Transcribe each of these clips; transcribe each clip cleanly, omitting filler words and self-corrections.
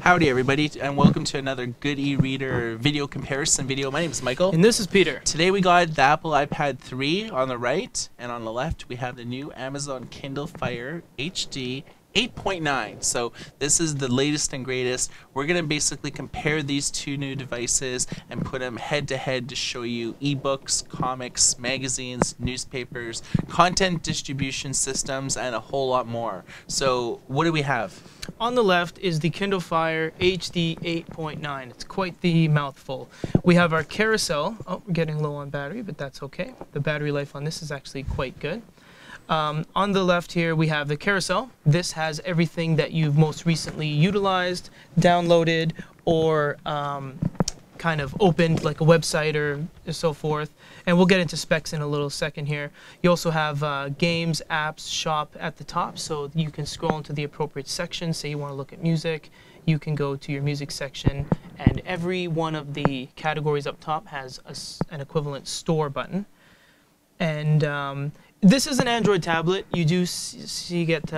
Howdy everybody, and welcome to another Good e-reader video comparison video. My name is Michael. And this is Peter. Today we got the Apple iPad 3 on the right, and on the left we have the new Amazon Kindle Fire HD 8.9. So this is the latest and greatest. We're going to basically compare these two new devices and put them head to head to show you ebooks, comics, magazines, newspapers, content distribution systems, and a whole lot more. So what do we have? On the left is the Kindle Fire HD 8.9. It's quite the mouthful. We have our carousel. Oh, we're getting low on battery, but that's okay. The battery life on this is actually quite good. On the left here we have the carousel. This has everything that you've most recently utilized, downloaded, or kind of opened, like a website or so forth. And we'll get into specs in a little second here. You also have games, apps, shop at the top, so you can scroll into the appropriate section. Say you want to look at music, you can go to your music section, and every one of the categories up top has an equivalent store button. And this is an Android tablet. You do get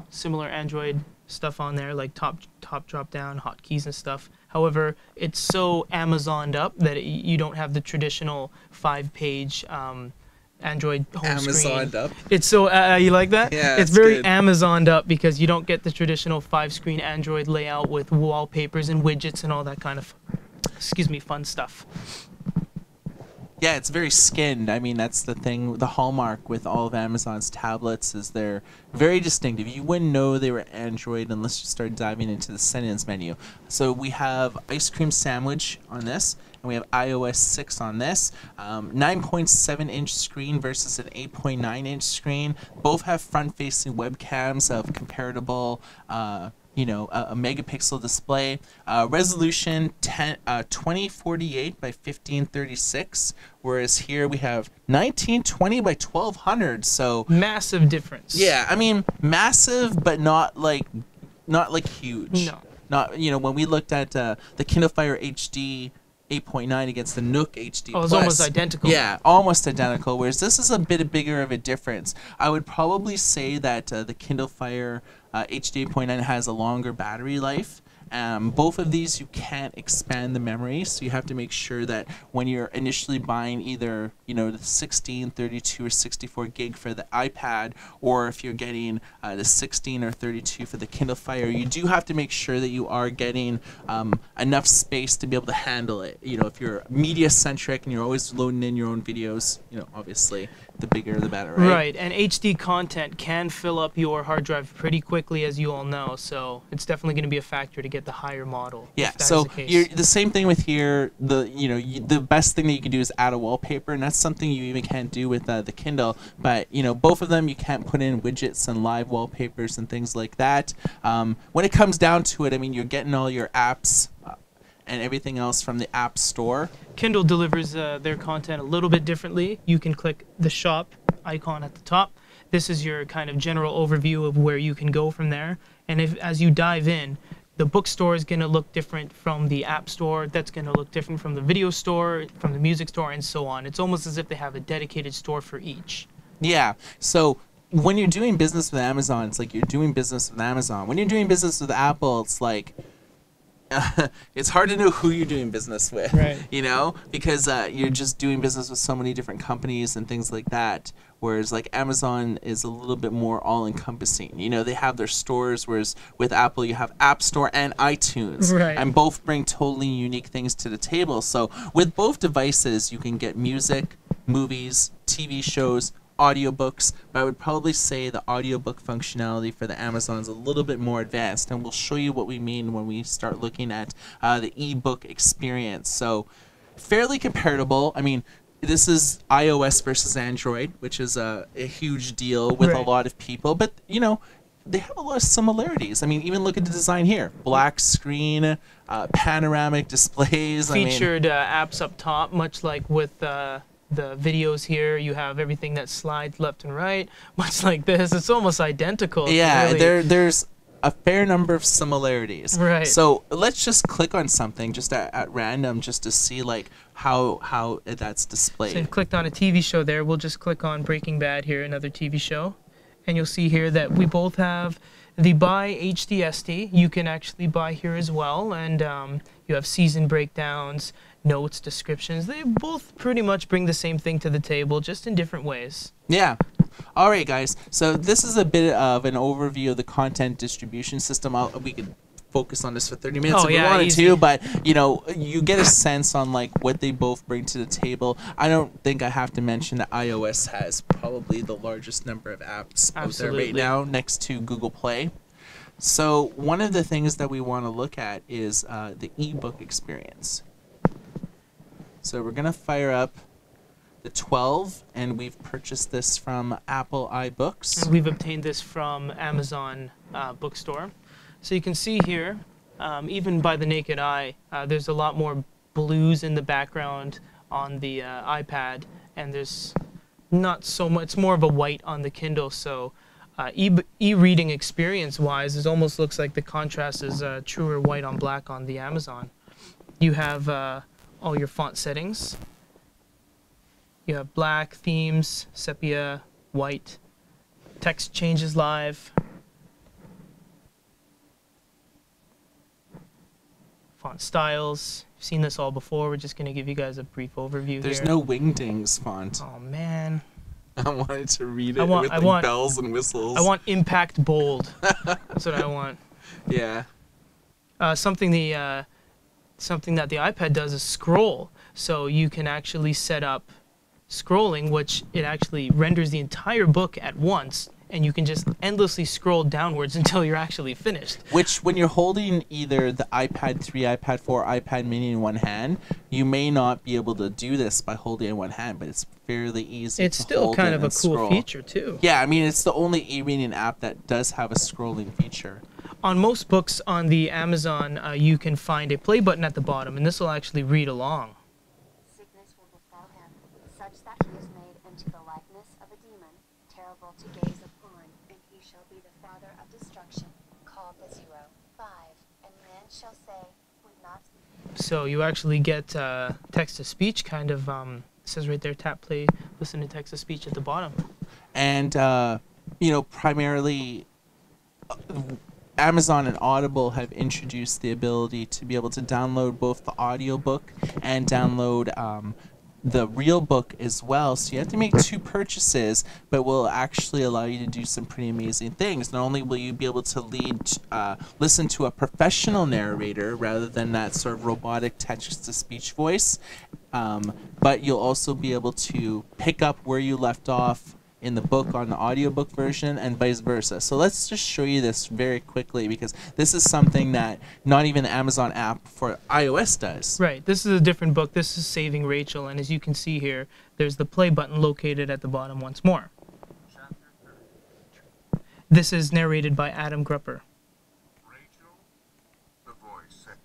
similar Android stuff on there, like top drop down, hotkeys and stuff. However, it's so Amazoned up that you don't have the traditional 5-page Android home screen. Amazoned up? It's so you like that? Yeah, it's very good. Amazoned up because you don't get the traditional 5-screen Android layout with wallpapers and widgets and all that kind of fun stuff. Yeah, it's very skinned. I mean, that's the thing, the hallmark with all of Amazon's tablets is they're very distinctive. You wouldn't know they were Android unless you start diving into the settings menu. So we have ice cream sandwich on this, and we have iOS 6 on this. 9.7-inch screen versus an 8.9-inch screen. Both have front-facing webcams of comparable a megapixel display, resolution 2048 by 1536, whereas here we have 1920 by 1200. So massive difference. Yeah, I mean massive, but not like huge. No. Not when we looked at the Kindle Fire HD 8.9 against the Nook HD+. Oh, it's almost identical. Yeah, almost identical, whereas this is a bit bigger of a difference. I would probably say that the Kindle Fire HD 8.9 has a longer battery life. Both of these you can't expand the memory, so you have to make sure that when you're initially buying either the 16, 32, or 64 gig for the iPad, or if you're getting the 16 or 32 for the Kindle Fire, you do have to make sure that you are getting enough space to be able to handle it. If you're media centric and you're always loading in your own videos, obviously the bigger the better, right? Right, and HD content can fill up your hard drive pretty quickly, as you all know, so it's definitely going to be a factor to get the higher model. Yeah, so the same thing with here. The best thing that you can do is add a wallpaper, and that's something you even can't do with the Kindle. But both of them you can't put in widgets and live wallpapers and things like that. When it comes down to it, I mean, you're getting all your apps and everything else from the App Store. Kindle delivers their content a little bit differently. You can click the shop icon at the top. This is your kind of general overview of where you can go from there. And as you dive in, the bookstore is going to look different from the App Store. That's going to look different from the video store, from the music store, and so on. It's almost as if they have a dedicated store for each. Yeah. So when you're doing business with Amazon, it's like you're doing business with Amazon. When you're doing business with Apple, it's like it's hard to know who you're doing business with, right? Because you're just doing business with so many different companies and things like that. Whereas like Amazon is a little bit more all-encompassing. They have their stores, whereas with Apple you have App Store and iTunes, right? And both bring totally unique things to the table. So with both devices, you can get music, movies, TV shows, audiobooks, but I would probably say the audiobook functionality for the Amazon is a little bit more advanced, and we'll show you what we mean when we start looking at the ebook experience. So fairly comparable. I mean, this is iOS versus Android, which is a huge deal with a lot of people, but they have a lot of similarities. I mean, even look at the design here. Black screen, panoramic displays. Featured apps up top, much like with the videos here. You have everything that slides left and right, much like this. It's almost identical. Yeah, really. there's a fair number of similarities. Right. So let's just click on something just at random just to see like how that's displayed. So you've clicked on a TV show there. We'll just click on Breaking Bad here, another TV show. And you'll see here that we both have the Buy HDSD. You can actually buy here as well. And you have season breakdowns, notes, descriptions. They both pretty much bring the same thing to the table, just in different ways. Yeah. All right, guys. So this is a bit of an overview of the content distribution system. We could focus on this for 30 minutes if we wanted to, but you know, you get a sense on like what they both bring to the table. I don't think I have to mention that iOS has probably the largest number of apps out there right now, next to Google Play. So one of the things that we want to look at is the ebook experience. So we're gonna fire up the 12, and we've purchased this from Apple iBooks. And we've obtained this from Amazon bookstore. So you can see here, even by the naked eye, there's a lot more blues in the background on the iPad, and there's not so much. It's more of a white on the Kindle. So e-reading experience-wise, it almost looks like the contrast is truer white on black on the Amazon. You have all your font settings. You have black, themes, sepia, white. Text changes live. Font styles. You've seen this all before. We're just going to give you guys a brief overview here. There's no Wingdings font. Oh, man. I wanted to read it with like bells and whistles. I want impact bold. That's what I want. Yeah. Something that the iPad does is scroll. So you can actually set up scrolling, which it actually renders the entire book at once, and you can just endlessly scroll downwards until you're actually finished. Which, when you're holding either the iPad 3, iPad 4, iPad mini in one hand, you may not be able to do this by holding it in one hand, but it's fairly easy. It's still kind of a cool feature too. Yeah, I mean, it's the only e-reading app that does have a scrolling feature. On most books on the Amazon, you can find a play button at the bottom, and this will actually read along. Sickness will befall him, such that he is made into the likeness of a demon, terrible to gaze upon, and he shall be the father of destruction, called the 0, 5, and men shall say, would not. So you actually get text-to-speech kind of, it says right there, tap play, listen to text-to-speech at the bottom. And, you know, primarily, Amazon and Audible have introduced the ability to be able to download both the audiobook and download the real book as well. So you have to make 2 purchases, but will actually allow you to do some pretty amazing things. Not only will you be able to listen to a professional narrator rather than that sort of robotic text-to-speech voice, but you'll also be able to pick up where you left off in the book on the audiobook version and vice versa. So let's just show you this very quickly, because this is something that not even the Amazon app for iOS does. Right, this is a different book. This is Saving Rachel, and as you can see here, there's the play button located at the bottom once more. This is narrated by Adam Grupper. Rachel, the voice said.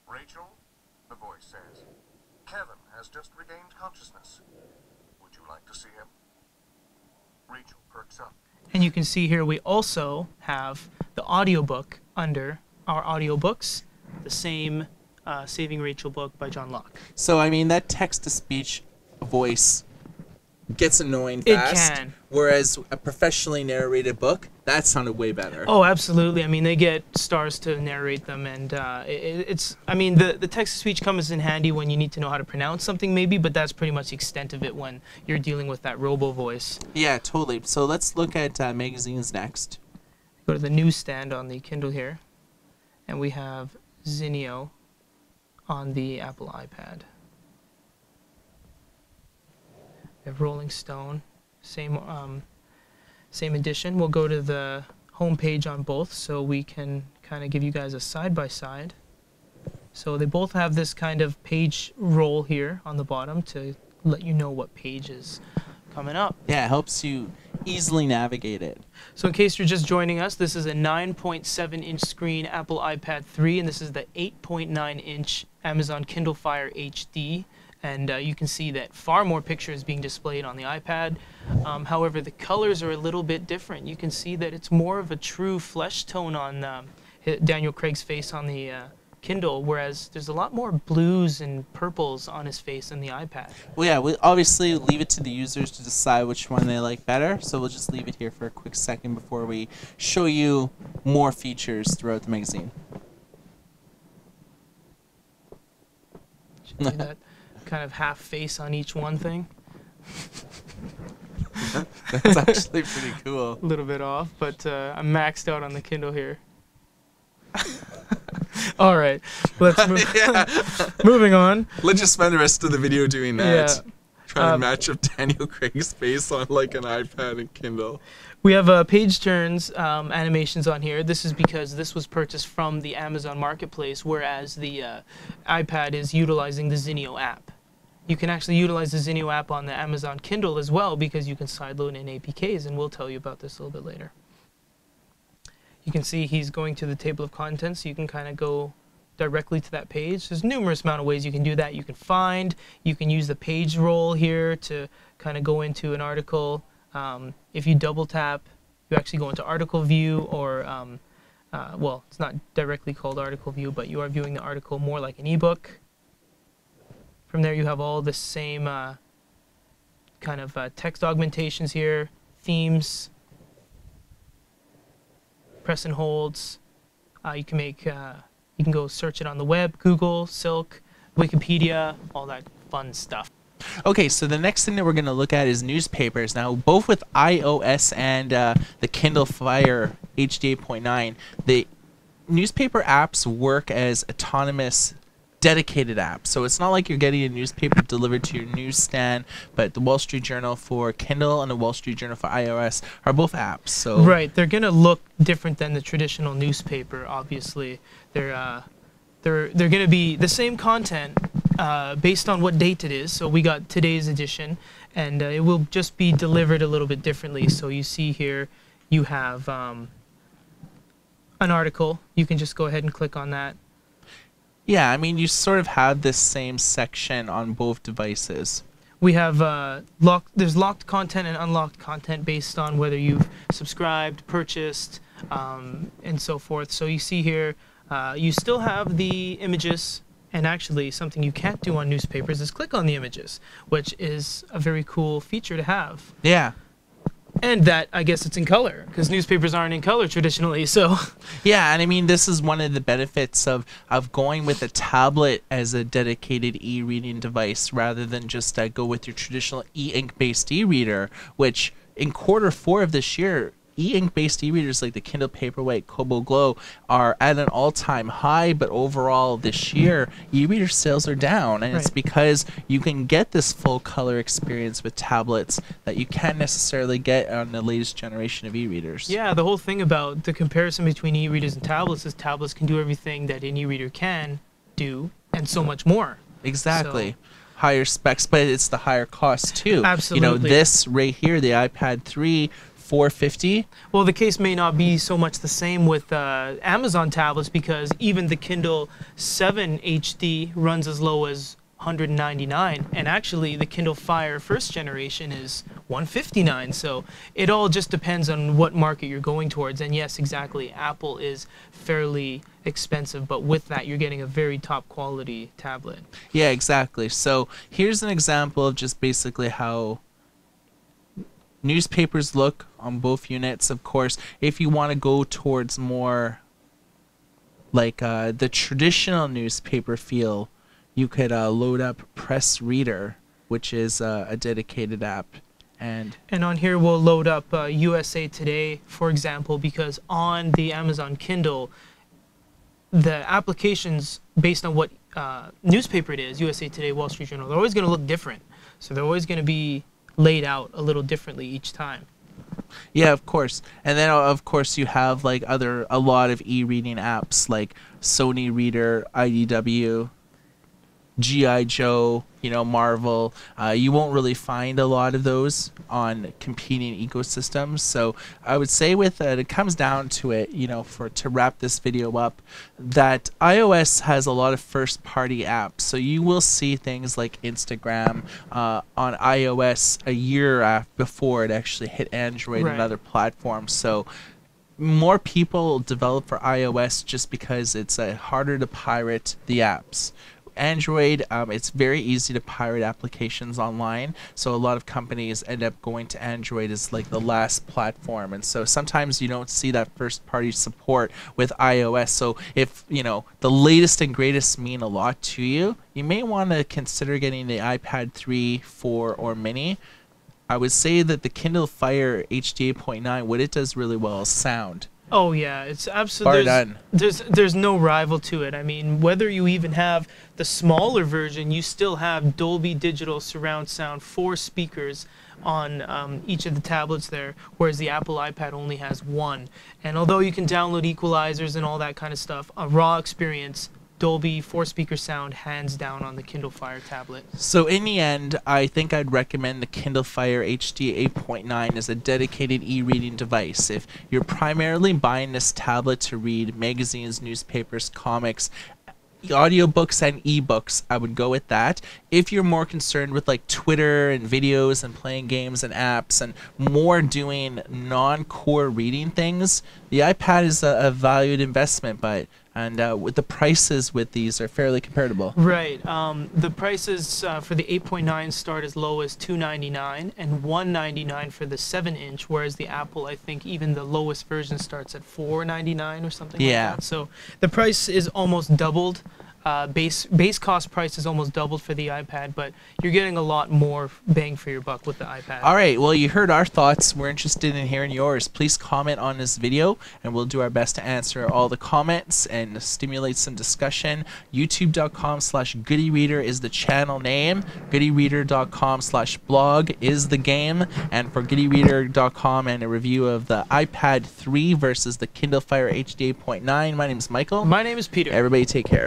Rachel, the voice says, Kevin has just regained consciousness. Would you like to see him? Rachel perks up. And you can see here we also have the audiobook under our audiobooks, the same Saving Rachel book by John Locke. So, I mean, that text-to-speech voice gets annoying fast. It can. Whereas a professionally narrated book, that sounded way better. Oh, absolutely. I mean, they get stars to narrate them, and it's. I mean, the text-to-speech comes in handy when you need to know how to pronounce something, maybe, but that's pretty much the extent of it when you're dealing with that robo voice. Yeah, totally. So let's look at magazines next. Go to the newsstand on the Kindle here, and we have Zinio on the Apple iPad. We have Rolling Stone, same edition. We'll go to the home page on both so we can kind of give you guys a side-by-side. So they both have this kind of page roll here on the bottom to let you know what page is coming up. Yeah, it helps you easily navigate it. So in case you're just joining us, this is a 9.7-inch screen Apple iPad 3, and this is the 8.9-inch Amazon Kindle Fire HD. And you can see that far more pictures being displayed on the iPad. However, the colors are a little bit different. You can see that it's more of a true flesh tone on Daniel Craig's face on the Kindle, whereas there's a lot more blues and purples on his face in the iPad. Well, yeah, we obviously leave it to the users to decide which one they like better. So we'll just leave it here for a quick second before we show you more features throughout the magazine. Should do that kind of half face on each one thing. That's actually pretty cool. A little bit off, but I'm maxed out on the Kindle here. All right, let's move. Yeah. Moving on. Let's just spend the rest of the video doing that. Yeah. Trying to match up Daniel Craig's face on like an iPad and Kindle. We have page turns animations on here. This is because this was purchased from the Amazon Marketplace, whereas the iPad is utilizing the Zinio app. You can actually utilize the Zinio app on the Amazon Kindle as well because you can sideload in APKs, and we'll tell you about this a little bit later. You can see he's going to the table of contents, so you can kind of go directly to that page. There's numerous amount of ways you can do that. You can use the page roll here to kind of go into an article. If you double tap, you actually go into article view, or well, it's not directly called article view, but you are viewing the article more like an ebook. From there you have all the same kind of text augmentations here, themes, press and holds. You can make you can go search it on the web, Google, Silk, Wikipedia, all that fun stuff. Okay, so the next thing that we're going to look at is newspapers. Now, both with iOS and the Kindle Fire HD 8.9, the newspaper apps work as autonomous dedicated apps. So it's not like you're getting a newspaper delivered to your newsstand, but the Wall Street Journal for Kindle and the Wall Street Journal for iOS are both apps. So right, they're going to look different than the traditional newspaper, obviously. They're going to be the same content based on what date it is. So we got today's edition, and it will just be delivered a little bit differently. So you see here, you have an article. You can just go ahead and click on that. yeah, I mean, you sort of have this same section on both devices. We have there's locked content and unlocked content based on whether you've subscribed, purchased, and so forth. So you see here, you still have the images, and actually something you can't do on newspapers is click on the images, which is a very cool feature to have. Yeah. And that, I guess it's in color, because newspapers aren't in color traditionally, so... Yeah, and I mean, this is one of the benefits of going with a tablet as a dedicated e-reading device rather than just go with your traditional e-ink-based e-reader, which in Q4 of this year, e-ink-based e-readers like the Kindle Paperwhite, Kobo Glow are at an all-time high, but overall this year, e-reader sales are down, and it's because you can get this full-color experience with tablets that you can't necessarily get on the latest generation of e-readers. Yeah, the whole thing about the comparison between e-readers and tablets is tablets can do everything that an e-reader can do, and so much more. Exactly. So, higher specs, but it's the higher cost too. Absolutely. You know, this right here, the iPad 3, $450. well, the case may not be so much the same with Amazon tablets, because even the Kindle 7 HD runs as low as $199, and actually the Kindle Fire first generation is $159. So it all just depends on what market you're going towards. And yes, exactly, Apple is fairly expensive, but with that you're getting a very top quality tablet. Yeah, exactly. So here's an example of just basically how newspapers look on both units. Of course, if you want to go towards more like the traditional newspaper feel, you could load up Press Reader, which is a dedicated app. And on here we'll load up USA Today, for example, because on the Amazon Kindle, the applications based on what newspaper it is, USA Today, Wall Street Journal, they're always going to look different. So they're always going to be laid out a little differently each time. yeah, of course. And then of course you have like a lot of e-reading apps like Sony Reader, IDW, G.I. Joe, you know, Marvel. You won't really find a lot of those on competing ecosystems. So I would say with it comes down to it, you know, to wrap this video up, that iOS has a lot of first-party apps. So you will see things like Instagram on iOS a year before it actually hit Android and other platforms. So more people develop for iOS just because it's harder to pirate the apps. Android, it's very easy to pirate applications online, so a lot of companies end up going to Android as like the last platform, and so sometimes you don't see that first party support with iOS. So if the latest and greatest mean a lot to you, you may want to consider getting the iPad 3, 4, or mini. I would say that the Kindle Fire HD 8.9, what it does really well is sound. Oh yeah, it's absolutely there's no rival to it. I mean, whether you even have the smaller version, you still have Dolby Digital surround sound, 4 speakers on each of the tablets there, whereas the Apple iPad only has 1. And although you can download equalizers and all that kind of stuff, a raw experience, Dolby 4-speaker sound, hands down on the Kindle Fire tablet. So in the end, I think I'd recommend the Kindle Fire HD 8.9 as a dedicated e-reading device. If you're primarily buying this tablet to read magazines, newspapers, comics, audiobooks, and ebooks, I would go with that. If you're more concerned with like Twitter and videos and playing games and apps and more doing non-core reading things, the iPad is a valued investment, and with the prices with these are fairly comparable. Right. The prices for the 8.9 start as low as $299 and $199 for the 7-inch, whereas the Apple, I think even the lowest version starts at $499 or something like that. So the price is almost doubled. Base cost price is almost doubled for the iPad, but you're getting a lot more bang for your buck with the iPad. All right, well, you heard our thoughts. We're interested in hearing yours. Please comment on this video, and we'll do our best to answer all the comments and stimulate some discussion. YouTube.com/GoodyReader is the channel name. GoodyReader.com/blog is the game. And for GoodyReader.com and a review of the iPad 3 versus the Kindle Fire HD 8.9, my name is Michael. My name is Peter. Everybody take care.